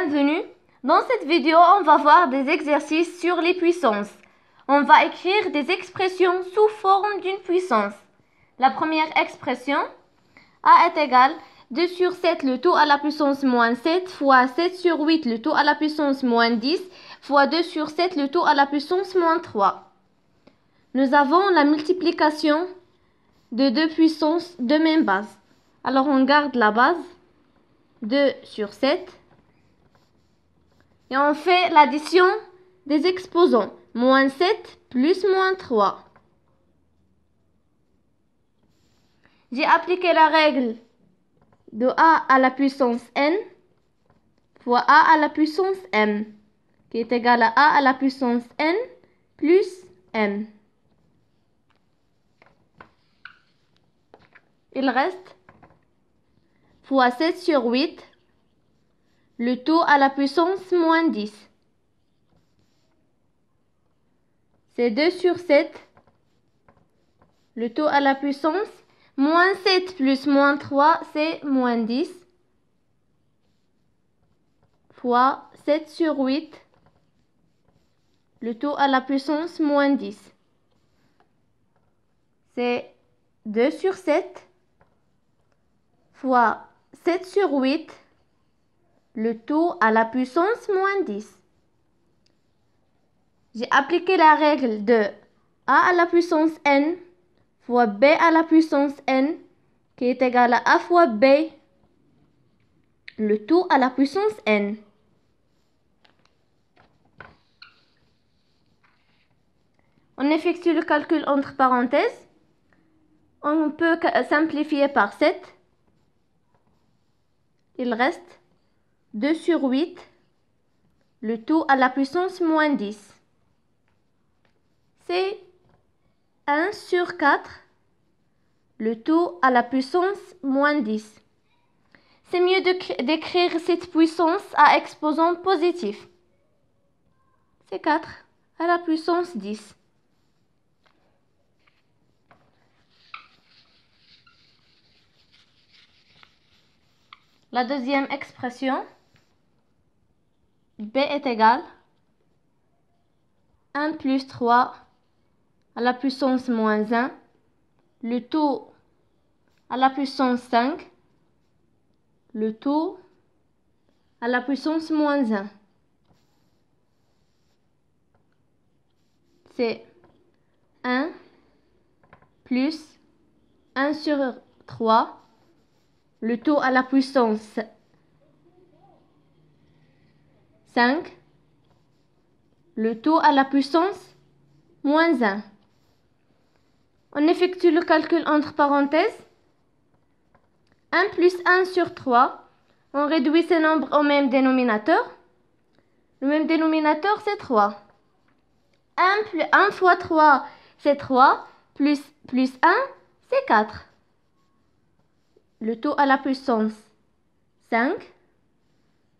bienvenue. Dans cette vidéo, on va voir des exercices sur les puissances. On va écrire des expressions sous forme d'une puissance. La première expression, A est égal 2 sur 7 le tout à la puissance moins 7 fois 7 sur 8 le tout à la puissance moins 10 fois 2 sur 7 le tout à la puissance moins 3. Nous avons la multiplication de deux puissances de même base. Alors on garde la base 2 sur 7 et on fait l'addition des exposants. Moins 7 plus moins 3. J'ai appliqué la règle de A à la puissance n fois A à la puissance m, qui est égal à A à la puissance n plus m. Il reste fois 7 sur 8, le tout à la puissance moins 10. C'est 2 sur 7, le tout à la puissance moins 7 plus moins 3, c'est moins 10, fois 7 sur 8, le tout à la puissance moins 10. C'est 2 sur 7, fois 7 sur 8, le tout à la puissance moins 10. J'ai appliqué la règle de A à la puissance n fois B à la puissance n, qui est égal à A fois B, le tout à la puissance n. On effectue le calcul entre parenthèses. On peut simplifier par 7. Il reste 2 sur 8, le tout à la puissance moins 10. C'est 1 sur 4, le tout à la puissance moins 10. C'est mieux d'écrire cette puissance à exposant positif. C'est 4 à la puissance 10. La deuxième expression, B est égal 1 plus 3 à la puissance moins 1, le tout à la puissance 5, le tout à la puissance moins 1. C'est 1 plus 1 sur 3, le tout à la puissance 5, le tout à la puissance moins 1. On effectue le calcul entre parenthèses. 1 plus 1 sur 3. On réduit ces nombres au même dénominateur. Le même dénominateur, c'est 3. 1 fois 3, c'est 3. Plus 1, c'est 4. Le tout à la puissance 5.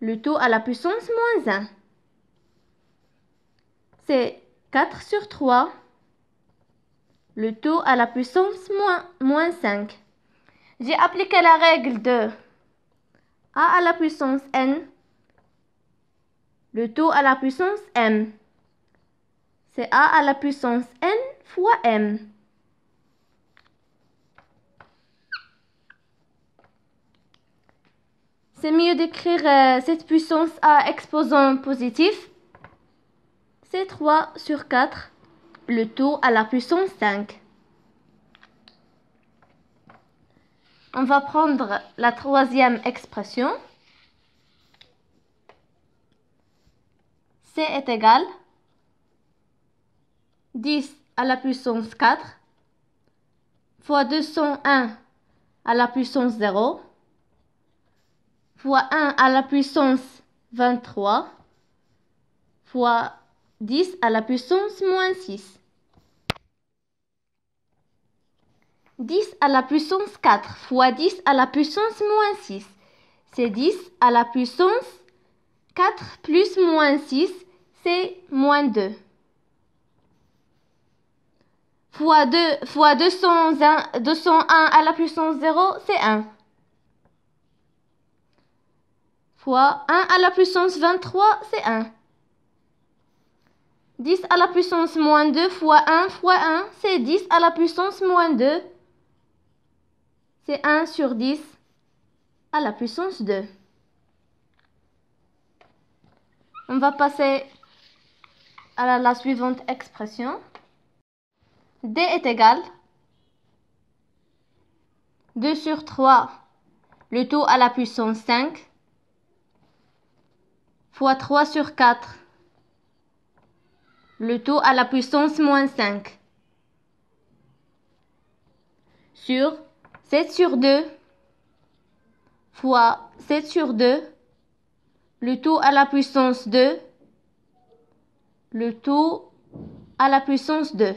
Le tout à la puissance moins 1. C'est 4 sur 3. Le tout à la puissance moins 5. J'ai appliqué la règle de A à la puissance n, le tout à la puissance m. C'est A à la puissance n fois m. C'est mieux d'écrire cette puissance à exposant positif. C'est 3 sur 4, le tout à la puissance 5. On va prendre la troisième expression. C est égal 10 à la puissance 4 fois 201 à la puissance 0 fois 1 à la puissance 23 fois 10 à la puissance moins 6. 10 à la puissance 4 fois 10 à la puissance moins 6. C'est 10 à la puissance 4 plus moins 6, c'est moins 2. Fois 201 à la puissance 0, c'est 1. fois 1 à la puissance 23, c'est 1. 10 à la puissance moins 2 fois 1, c'est 10 à la puissance moins 2. C'est 1 sur 10 à la puissance 2. On va passer à la suivante expression. D est égal 2 sur 3, le tout à la puissance 5, fois 3 sur 4, le tout à la puissance moins 5, sur 7 sur 2, fois 7 sur 2, le tout à la puissance 2, le tout à la puissance 2.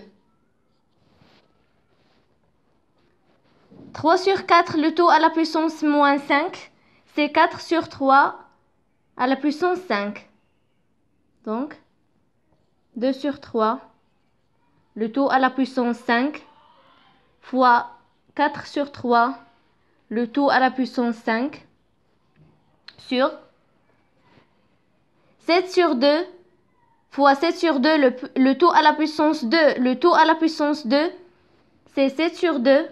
3 sur 4, le tout à la puissance moins 5, c'est 4 sur 3 à la puissance 5. Donc, 2 sur 3, le tout à la puissance 5, fois 4 sur 3, le tout à la puissance 5, sur 7 sur 2, fois 7 sur 2, le tout à la puissance 2, le tout à la puissance 2, c'est 7 sur 2,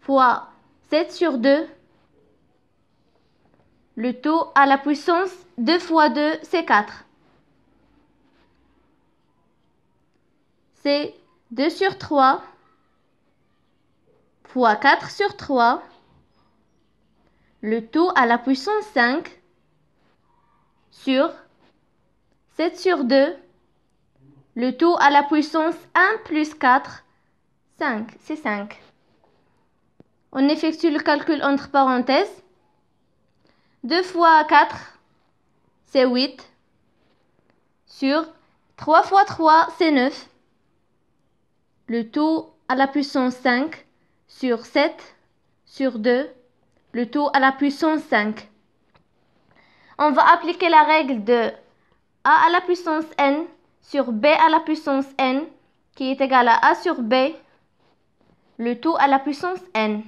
fois 7 sur 2, le tout à la puissance 2 fois 2, c'est 4. C'est 2 sur 3, fois 4 sur 3, le tout à la puissance 5, sur 7 sur 2, le tout à la puissance 1 plus 4, 5, c'est 5. On effectue le calcul entre parenthèses. 2 fois 4, c'est 8. Sur 3 fois 3, c'est 9. Le tout à la puissance 5 sur 7 sur 2, le tout à la puissance 5. On va appliquer la règle de a à la puissance n sur b à la puissance n qui est égal à a sur b, le tout à la puissance n.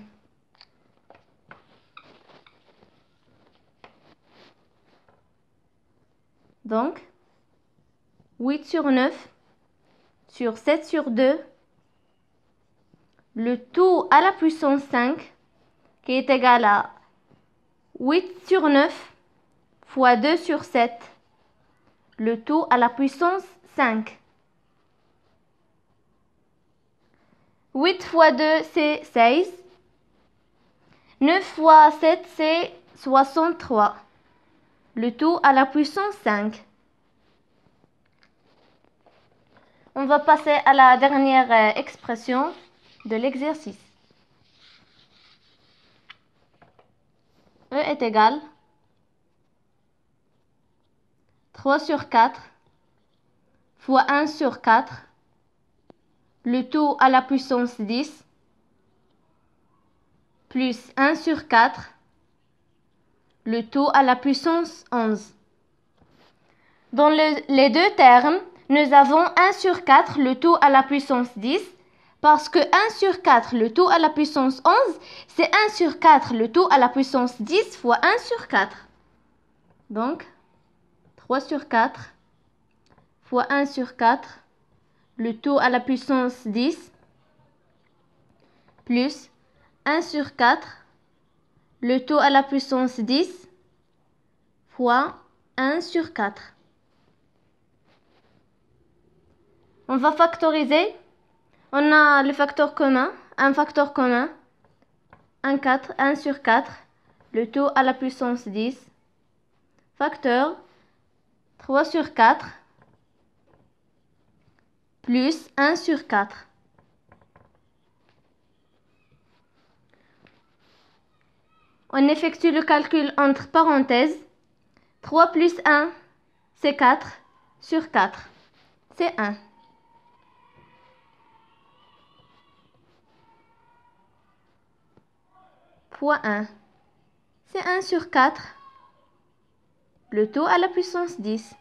Donc, 8 sur 9 sur 7 sur 2, le tout à la puissance 5 qui est égal à 8 sur 9 fois 2 sur 7, le tout à la puissance 5. 8 fois 2, c'est 16. 9 fois 7, c'est 63. Le tout à la puissance 5. On va passer à la dernière expression de l'exercice. E est égal 3 sur 4 fois 1 sur 4, le tout à la puissance 10, plus 1 sur 4, le tout à la puissance 11. Dans les deux termes, nous avons 1 sur 4, le tout à la puissance 10, parce que 1 sur 4, le tout à la puissance 11, c'est 1 sur 4, le tout à la puissance 10 fois 1 sur 4. Donc, 3 sur 4 fois 1 sur 4, le tout à la puissance 10, plus 1 sur 4, le tout à la puissance 10, fois 1 sur 4. On va factoriser. On a le facteur commun, un facteur commun, 1 sur 4, le tout à la puissance 10, facteur 3 sur 4, plus 1 sur 4. On effectue le calcul entre parenthèses. 3 plus 1, c'est 4 sur 4. C'est 1. Fois 1. C'est 1 sur 4. Le tout à la puissance 10.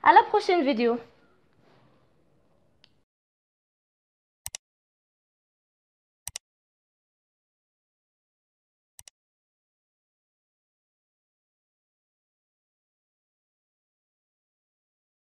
À la prochaine vidéo.